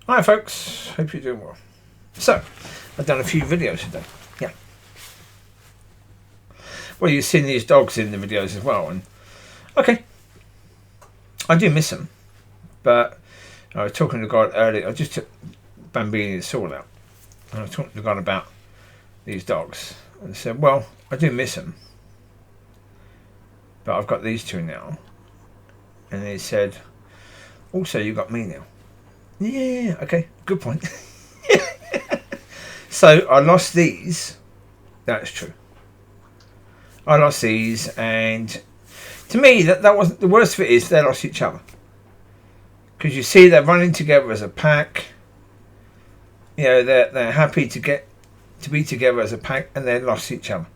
Hi folks, hope you're doing well. So, I've done a few videos today. Yeah. Well, you've seen these dogs in the videos as well, and okay, I do miss them. But I was talking to God earlier. I just took Bambini's soul out, and I was talking to God about these dogs, and said, "Well, I do miss them, but I've got these two now." And he said, "Also, you got me now." Yeah, okay, good point. So I lost these. That's true. I lost these, and to me, that wasn't the worst of it. Is they lost each other, because you see they're running together as a pack. You know, they're happy to be together as a pack, and they lost each other.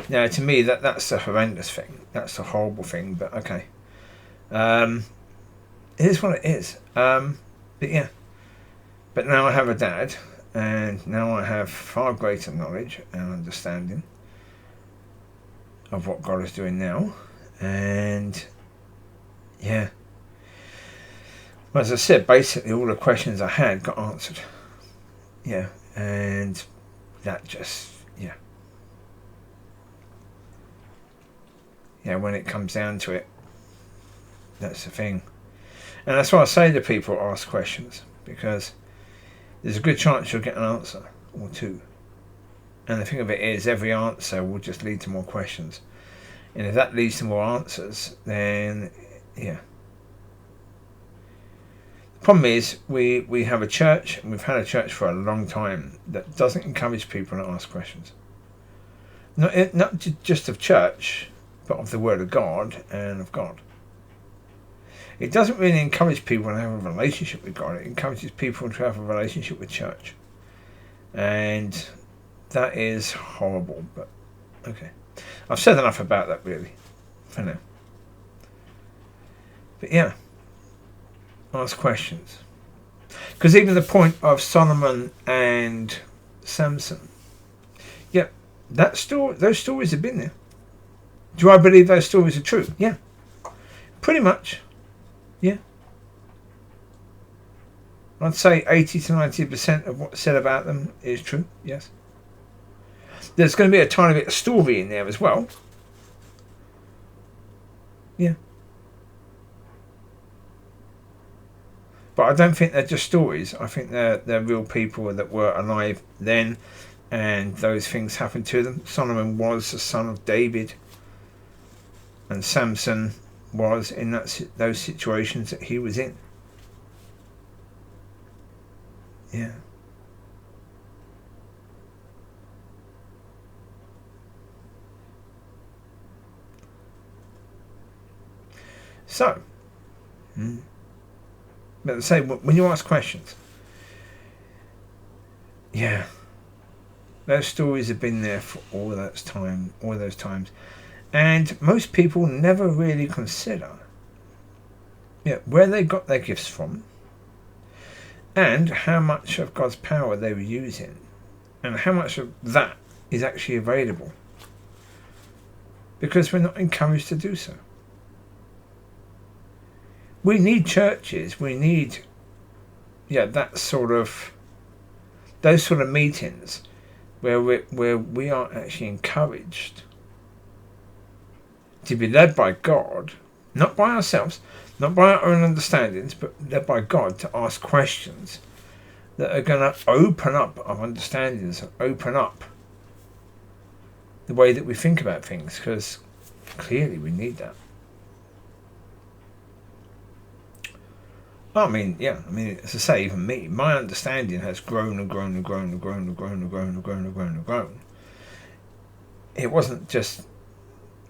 Now, to me, that's a horrendous thing. That's a horrible thing. But okay, it is what it is. But yeah. But now I have a dad, and now I have far greater knowledge and understanding of what God is doing now. And yeah, as I said, basically all the questions I had got answered. Yeah, and that just, yeah. Yeah, when it comes down to it, that's the thing. And that's why I say to people, ask questions, because there's a good chance you'll get an answer or two. And the thing of it is, every answer will just lead to more questions. And if that leads to more answers, then, yeah. The problem is, we have a church, and we've had a church for a long time, that doesn't encourage people to ask questions. Not just of church, but of the Word of God and of God. It doesn't really encourage people to have a relationship with God. It encourages people to have a relationship with church. And that is horrible, but okay. I've said enough about that, really, for now. But yeah, ask questions. Because even the point of Solomon and Samson, yeah, those stories have been there. Do I believe those stories are true? Yeah, pretty much. Yeah. I'd say 80 to 90% of what's said about them is true, yes. There's going to be a tiny bit of story in there as well. Yeah. But I don't think they're just stories. I think they're real people that were alive then, and those things happened to them. Solomon was the son of David, and Samson was in those situations that he was in. Yeah. So, but I say, when you ask questions, yeah, those stories have been there for all those times. And most people never really consider where they got their gifts from, and how much of God's power they were using, and how much of that is actually available. Because we're not encouraged to do so. We need churches, we need those sort of meetings where we are actually encouraged to be led by God, not by ourselves, not by our own understandings, but led by God to ask questions that are going to open up our understandings and open up the way that we think about things, because clearly we need that. I mean, as I say, even me, my understanding has grown and grown and grown and grown and grown and grown and grown and grown and grown. It wasn't just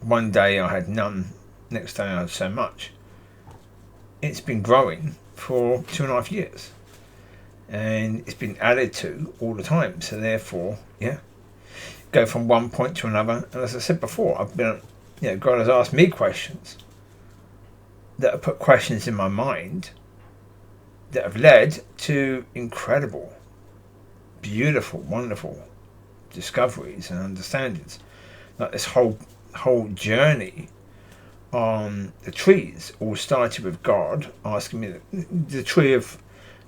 one day I had none, next day I had so much. It's been growing for 2.5 years, and it's been added to all the time. So therefore, go from one point to another. And as I said before, I've been, God has asked me questions that have put questions in my mind that have led to incredible, beautiful, wonderful discoveries and understandings. Like this whole journey on the trees all started with God asking me the tree of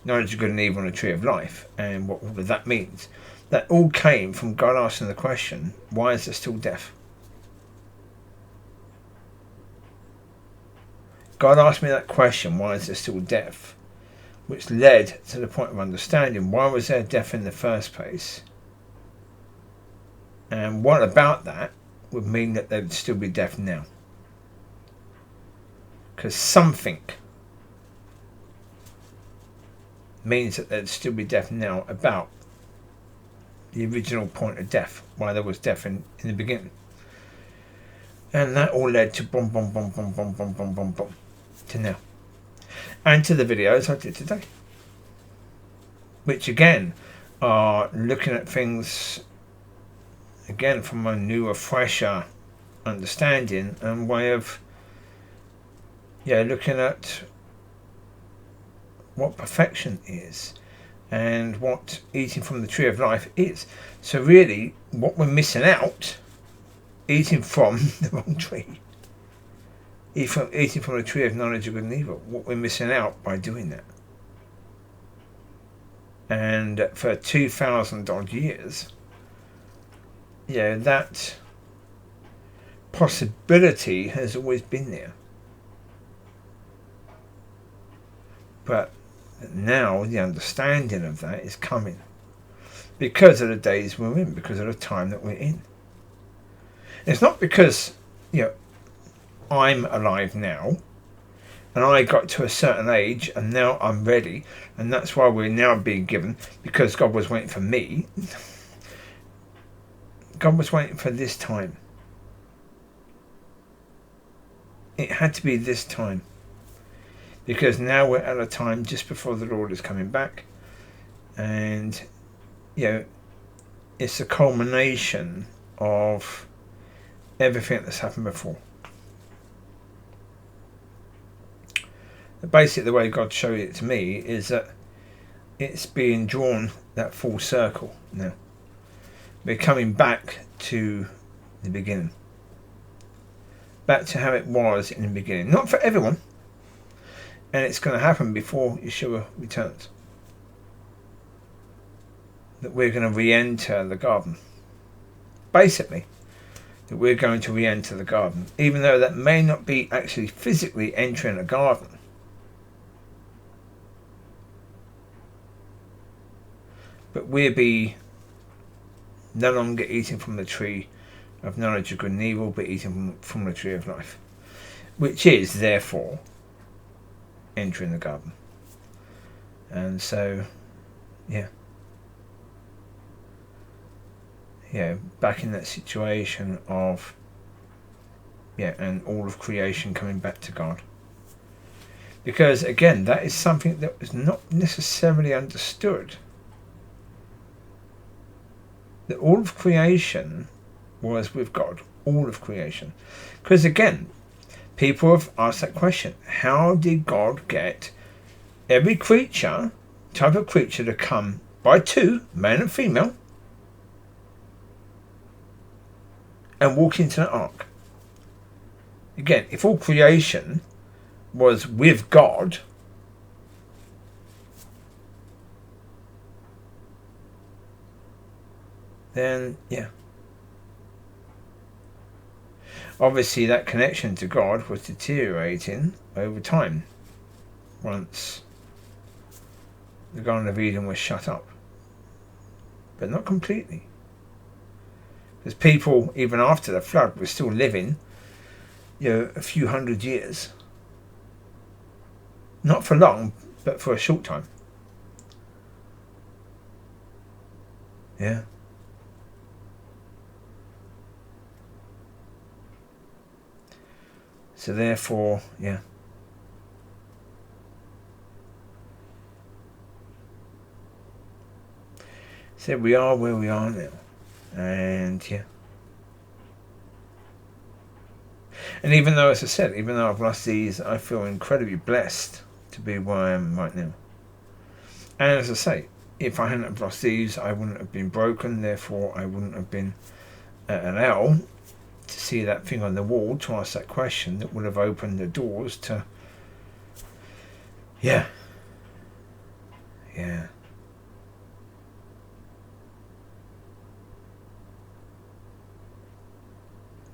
knowledge of good and evil and the tree of life, and what all of that means. That all came from God asking the question, why is there still death? God asked me that question, why is there still death? Which led to the point of understanding, why was there death in the first place? And what about that would mean that there would still be death now? Because something means that there'd still be death now about the original point of death, why there was death in the beginning. And that all led to boom, boom, boom, boom, boom, boom, boom, boom, boom, to now. And to the videos I did today. Which again are looking at things again from a newer, fresher understanding and way of looking at what perfection is and what eating from the tree of life is. So really what we're missing out, eating from the wrong tree, eating from the tree of knowledge of good and evil, what we're missing out by doing that. And for 2,000 odd years, that possibility has always been there. But now the understanding of that is coming because of the days we're in, because of the time that we're in. It's not because I'm alive now and I got to a certain age and now I'm ready and that's why we're now being given, because God was waiting for me. God was waiting for this time. It had to be this time. Because now we're at a time just before the Lord is coming back. And, it's a culmination of everything that's happened before. Basically, the way God showed it to me is that it's being drawn that full circle now. We're coming back to the beginning. Back to how it was in the beginning. Not for everyone. And it's going to happen before Yeshua returns. That we're going to re-enter the garden. Basically, that we're going to re-enter the garden. Even though that may not be actually physically entering a garden. But we'll be no longer eating from the tree of knowledge of good and evil, but eating from the tree of life. Which is, therefore, entering the garden. And so back in that situation of and all of creation coming back to God, because again that is something that was not necessarily understood, that all of creation was with God, all of creation. Because again, people have asked that question, how did God get every type of creature to come by two, male and female, and walk into the ark? Again, if all creation was with God, then obviously that connection to God was deteriorating over time once the Garden of Eden was shut up. But not completely. Because people, even after the flood, were still living a few hundred years. Not for long, but for a short time. So therefore, so we are where we are now. And and even though, as I said, even though I've lost these, I feel incredibly blessed to be where I am right now. And as I say, if I hadn't have lost these, I wouldn't have been broken, therefore I wouldn't have been allowed to see that thing on the wall to ask that question that would have opened the doors to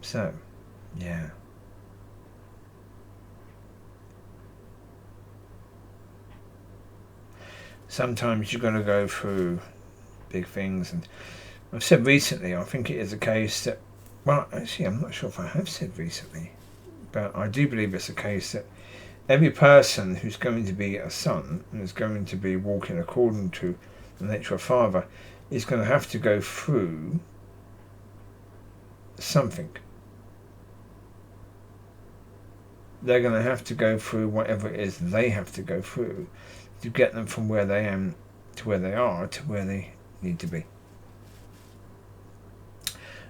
So, yeah. Sometimes you're going to go through big things, and I've said recently, I think it is a case that, well, actually, I'm not sure if I have said recently, but I do believe it's a case that every person who's going to be a son and is going to be walking according to the nature of father is going to have to go through something. They're going to have to go through whatever it is they have to go through to get them from where they am to where they are to where they need to be.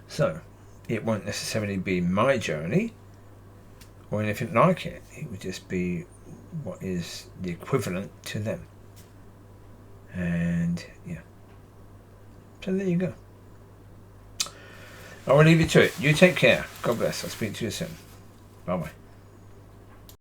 So, it won't necessarily be my journey or anything like it. It would just be what is the equivalent to them. And yeah. So there you go. I will leave you to it. You take care. God bless. I'll speak to you soon. Bye bye.